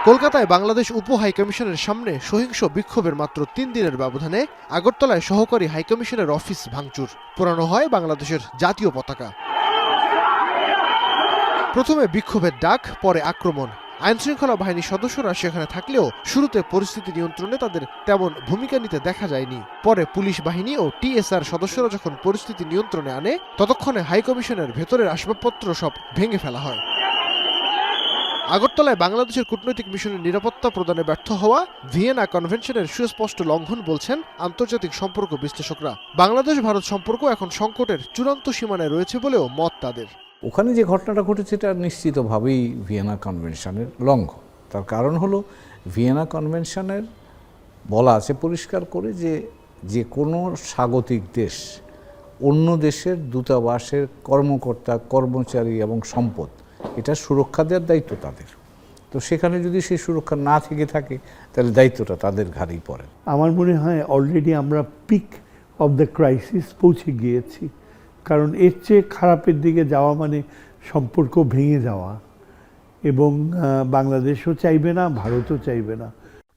কলকাতায় বাংলাদেশ উপ হাইকমিশনের সামনে সহিংস বিক্ষোভের মাত্র ৩ দিনের ব্যবধানে আগরতলায় সহকারী হাইকমিশনের অফিস ভাঙচুর, পোড়ানো হয় বাংলাদেশের জাতীয় পতাকা। প্রথমে বিক্ষোভের ডাক, পরে আক্রমণ। আইনশৃঙ্খলা বাহিনীর সদস্যরা সেখানে থাকলেও শুরুতে পরিস্থিতি নিয়ন্ত্রণে তাদের তেমন ভূমিকা নিতে দেখা যায়নি। পরে পুলিশ বাহিনী ও টিএসআর সদস্যরা যখন পরিস্থিতি নিয়ন্ত্রণে আনে, ততক্ষণে হাইকমিশনের ভেতরের আসবাবপত্র সব ভেঙে ফেলা হয়। আগরতলায় বাংলাদেশের কূটনৈতিক মিশনের নিরাপত্তা প্রদানে ব্যর্থ হওয়া ভিয়েনা কনভেনশনের সুস্পষ্ট লঙ্ঘন বলছেন আন্তর্জাতিক সম্পর্ক বিশ্লেষকরা। বাংলাদেশ ভারত সম্পর্ক এখন সংকটের চূড়ান্ত সীমানায় রয়েছে বলেও মত তাদের। ওখানে যে ঘটনাটা ঘটেছে এটা নিশ্চিতভাবেই ভিয়েনা কনভেনশনের লঙ্ঘন। তার কারণ হলো ভিয়েনা কনভেনশনের বলা আছে পরিষ্কার করে যে কোনো স্বাগতিক দেশ অন্য দেশের দূতাবাসের কর্মকর্তা, কর্মচারী এবং সম্পদ এটা সুরক্ষা দেওয়ার দায়িত্ব তাদের। তো সেখানে যদি সেই সুরক্ষা না থেকে থাকে তাহলে দায়িত্বটা তাদের ঘাড়েই পড়ে। আমার মনে হয় অলরেডি আমরা পিক অফ দ্য ক্রাইসিস পৌঁছে গিয়েছি, কারণ এর চেয়ে খারাপের দিকে যাওয়া মানে সম্পর্ক ভেঙে যাওয়া, এবং বাংলাদেশও চাইবে না, ভারতও চাইবে না।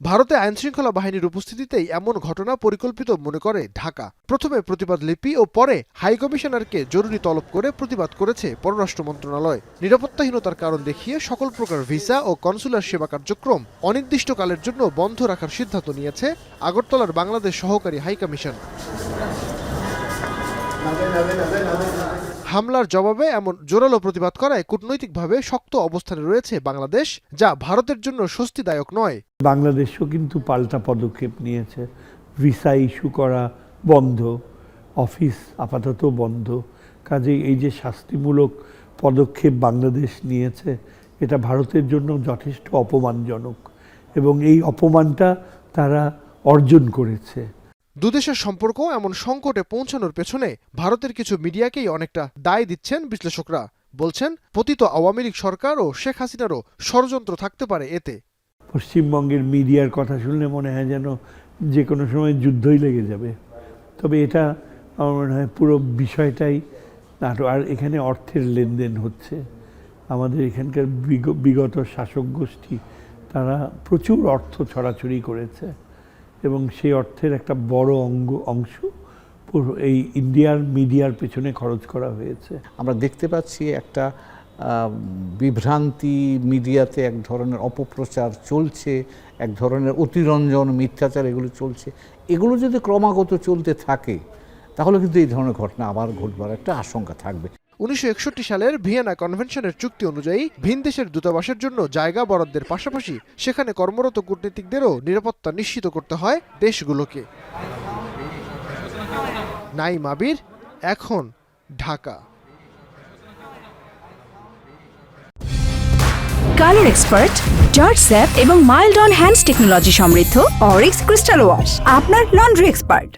ভারতে আইনশৃঙ্খলা বাহিনীর উপস্থিতিতেই এমন ঘটনা পরিকল্পিত মনে করে ঢাকা। প্রথমে প্রতিবাদ লিপি ও পরে হাইকমিশনারকে জরুরি তলব করে প্রতিবাদ করেছে পররাষ্ট্র মন্ত্রণালয়। নিরাপত্তাহীনতার কারণ দেখিয়ে সকল প্রকার ভিসা ও কনসুলার সেবা কার্যক্রম অনির্দিষ্টকালের জন্য বন্ধ রাখার সিদ্ধান্ত নিয়েছে আগরতলার বাংলাদেশ সহকারী হাইকমিশন। হামলার জবাবে এমন জোরালো প্রতিবাদ করায় কূটনৈতিকভাবে শক্ত অবস্থানে রয়েছে বাংলাদেশ, যা ভারতের জন্য স্বস্তিদায়ক নয়। বাংলাদেশও কিন্তু পাল্টা পদক্ষেপ নিয়েছে। ভিসা ইস্যু করা বন্ধ, অফিস আপাতত বন্ধ। কাজেই এই যে শাস্তিমূলক পদক্ষেপ বাংলাদেশ নিয়েছে, এটা ভারতের জন্য যথেষ্ট অপমানজনক, এবং এই অপমানটা তারা অর্জন করেছে। দুদেশের সম্পর্ক এমন সংকটে পৌঁছানোর পেছনে ভারতের কিছু মিডিয়াকেই অনেকটা দায় দিচ্ছেন বিশ্লেষকরা। বলছেন, পতিত আওয়ামী লীগ সরকার ও শেখ হাসিনারও ষড়যন্ত্র থাকতে পারে এতে। পশ্চিমবঙ্গের মিডিয়ার কথা শুনলে মনে হয় যেন যে কোনো সময় যুদ্ধই লেগে যাবে। তবে এটা আমার মনে হয় পুরো বিষয়টাই নাটক, আর এখানে অর্থের লেনদেন হচ্ছে। আমাদের এখানকার বিগত শাসক গোষ্ঠী তারা প্রচুর অর্থ ছড়াছড়ি করেছে, এবং সেই অর্থের একটা বড় অংশ এই ইন্ডিয়ার মিডিয়ার পেছনে খরচ করা হয়েছে। আমরা দেখতে পাচ্ছি একটা বিভ্রান্তি, মিডিয়াতে এক ধরনের অপপ্রচার চলছে, এক ধরনের অতিরঞ্জন, মিথ্যাচার এগুলো চলছে। এগুলো যদি ক্রমাগত চলতে থাকে তাহলে কিন্তু এই ধরনের ঘটনা আবার ঘটবার একটা আশঙ্কা থাকবে। 1961 সালের ভিয়েনা কনভেনশনের চুক্তি অনুযায়ী ভিনদেশের দূতাবাসের জন্য জায়গা বরাদ্দের পাশাপাশি সেখানে কর্মরত কূটনীতিকদেরও নিরাপত্তা নিশ্চিত করতে হয় দেশগুলোকে। নাইম আবির, এখন, Dhaka. Colour expert, George sap এবং মাইল্ড অন হ্যান্ডস টেকনোলজি সমৃদ্ধ অরিক্স ক্রিস্টাল ওয়াশ আপনার লন্ড্রি এক্সপার্ট।